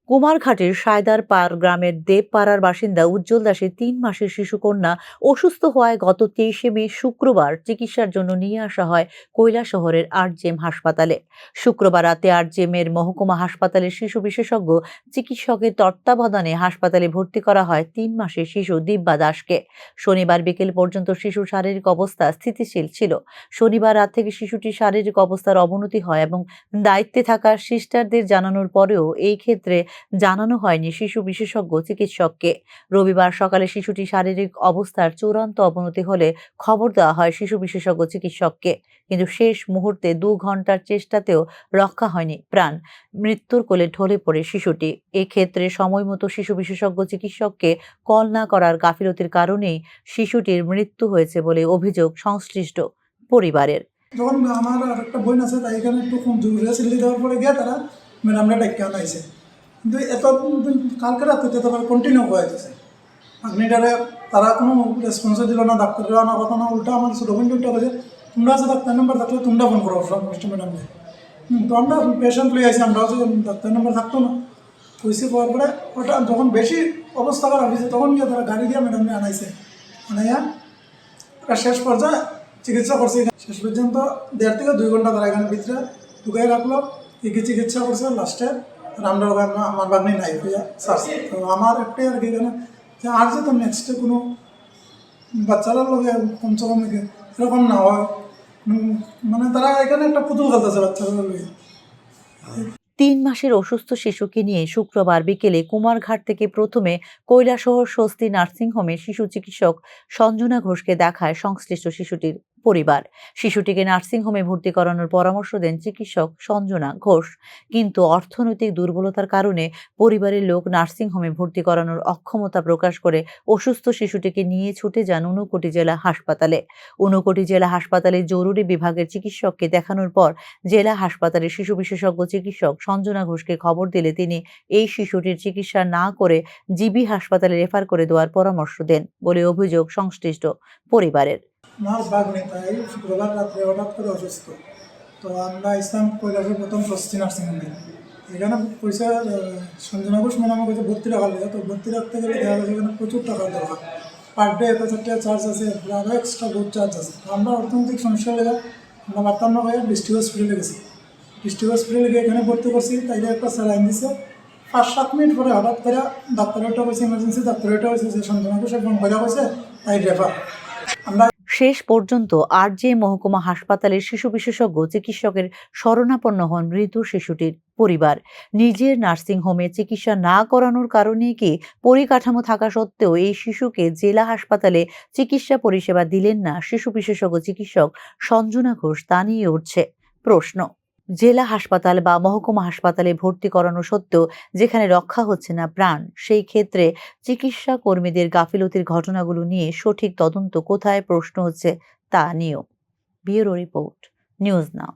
কুমারঘাটের সায়দারপাড় গ্রামের দেবপাড়ার বাসিন্দা উজ্জ্বল দাসের ৩ মাসের শিশুকন্যা অসুস্থ হওয়ায় গত ২৩শে মে শুক্রবার চিকিৎসার জন্য নিয়ে আসা হয় কৈলাসহরের আরজেএম হাসপাতালে। শুক্রবার রাতে আরজেএমের মহকুমা হাসপাতালের শিশু বিশেষজ্ঞ চিকিৎসকের তত্ত্বাবধানে হাসপাতালে ভর্তি করা হয় ৩ মাসের শিশু দিব্যা দাসকে। শনিবার বিকেল পর্যন্ত শিশুর শারীরিক অবস্থা স্থিতিশীল ছিল। শনিবার রাত থেকে শিশুটির শারীরিক অবস্থার অবনতি হয় এবং দায়িত্বে থাকা সিস্টারদের জানানোর পরেও এই ক্ষেত্রে জানানো হয়নি শিশু বিশেষজ্ঞ চিকিৎসককে। রবিবার সকালে শিশুটির শারীরিক অবস্থার চূড়ান্ত অবনতি হলে খবর দেওয়া হয় শিশু বিশেষজ্ঞ চিকিৎসককে, কিন্তু শেষ মুহূর্তে ২ ঘন্টার চেষ্টাতেও রক্ষা হয়নি প্রাণ। মৃত্যুর কোলে ঢলে পড়ে শিশুটি। এক্ষেত্রে সময়মতো শিশু বিশেষজ্ঞ চিকিৎসককে কল না করার গাফিলতির কারণেই শিশুটির মৃত্যু হয়েছে বলে অভিযোগ সংশ্লিষ্ট পরিবারের। যখন আমার আর একটা বোন আছে, তাই এখানে একটু রেসিলি দেওয়ার পরে গিয়ে তারা ম্যাডামরা ডাক্কে আনাইছে, কিন্তু এত কালকে রাতে তো তারপর কন্টিনিউ হয়ে গেছে। আপনিটারে তারা কোনো রেসপন্সও দিল না, ডাক্তাররা আনা কথা না, উল্টা আমার ছোটো বোন উল্টা বলছে তোমরা আছে ডাক্তার নাম্বার থাকলে তোমরা ফোন করো মিস্টার ম্যাডামকে। তো আমরা পেশেন্ট লই আইছি, আমরাও যে ডাক্তার নাম্বার থাকতো না কইসে পাওয়ার পরে ওটা যখন বেশি অবস্থা খারাপ হয়েছে তখন গিয়ে তারা গাড়ি দিয়ে ম্যাডামকে আনাইছে, আনাইয়া শেষ পর্যায়ে চিকিৎসা করছে। শেষ পর্যন্ত ১.৫ থেকে ২ ঘন্টা তারা এখানে ভিতরে ঢুকাই রাখলো, কি চিকিৎসা করছে। লাস্টে আমরা আমার বাগনি নাই হইয়া সারছে। তো আমার একটাই আর কি এখানে যে আর যে তো নেক্সটে কোনো বাচ্চারা লোকে কমসে কম এরকম না হয়, মানে তারা এখানে একটা পুতুল খেলতেছে বাচ্চারা লোকে। ৩ মাসের অসুস্থ শিশুকে নিয়ে শুক্রবার বিকেলে কুমারঘাট থেকে প্রথমে কৈলাসহর স্বস্তি নার্সিংহোমে শিশু চিকিৎসক সঞ্জনা ঘোষকে দেখায় সংশ্লিষ্ট শিশুটির পরিবার। শিশুটিকে নার্সিংহোমে ভর্তি করানোর পরামর্শ দেন চিকিৎসক সঞ্জনা ঘোষ, কিন্তু অর্থনৈতিক দুর্বলতার কারণে পরিবারের লোক নার্সিংহোমে ভর্তি করানোর অক্ষমতা প্রকাশ করে অসুস্থ শিশুটিকে নিয়ে ছুটে যান ঊনকোটি জেলা হাসপাতালে। ঊনকোটি জেলা হাসপাতালের জরুরি বিভাগের চিকিৎসককে দেখানোর পর জেলা হাসপাতালের শিশু বিশেষজ্ঞ চিকিৎসক সঞ্জনা ঘোষকে খবর দিলে তিনি এই শিশুটির চিকিৎসা না করে জিবি হাসপাতালে রেফার করে দেওয়ার পরামর্শ দেন বলে অভিযোগ সংশ্লিষ্ট পরিবারের। আমার বাগনি তাই শুক্রবার রাত্রে হঠাৎ করে অসুস্থ, তো আমরা ইসলাম কৈলাসের প্রথম স্বস্তি নার্সিংহোমে এখানে পয়সা সঞ্জনা ঘোষ ম্যাডাম কাছে ভর্তি রাখা লাগে। তো ভর্তি রাখতে গেলে দেখা গেছে এখানে প্রচুর টাকার দরকার, পার ডে ১,০০০ টাকা চার্জ আছে, আরও এক্সট্রা বহুত চার্জ আছে। আমরা অর্থনৈতিক সমস্যা লেগে আমরা পারতাম না হয়ে ডিস্ট্রিক্ট হসপিটালে গেছি। ডিস্ট্রিক্ট হসপিটালে গিয়ে এখানে ভর্তি করছি, তাইলে একটা স্যালাইন দিছে। ৫-৭ মিনিট পরে হঠাৎ করে ডাক্তারেরটা হয়েছে ইমার্জেন্সি, ডাক্তারেরটা হয়েছে যে সঞ্জনা ঘোষের ফোন করে হয়েছে তাই রেফার। আমরা শেষ পর্যন্ত আরজেএম মহকুমা হাসপাতালের শিশু বিশেষজ্ঞ চিকিৎসকের শরণাপন্ন হন মৃত শিশুটির পরিবার। নিজের নার্সিংহোমে চিকিৎসা না করানোর কারণে কি পরিকাঠামো থাকা সত্ত্বেও এই শিশুকে জেলা হাসপাতালে চিকিৎসা পরিষেবা দিলেন না শিশু বিশেষজ্ঞ চিকিৎসক সঞ্জনা ঘোষ, তা নিয়ে উঠছে প্রশ্ন। জেলা হাসপাতাল বা মহকুমা হাসপাতালে ভর্তি করানো সত্ত্বেও যেখানে রক্ষা হচ্ছে না প্রাণ, সেই ক্ষেত্রে চিকিৎসা কর্মীদের গাফিলতির ঘটনাগুলো নিয়ে সঠিক তদন্ত কোথায় প্রশ্ন হচ্ছে তা নিয়েও। Bureau report, news now.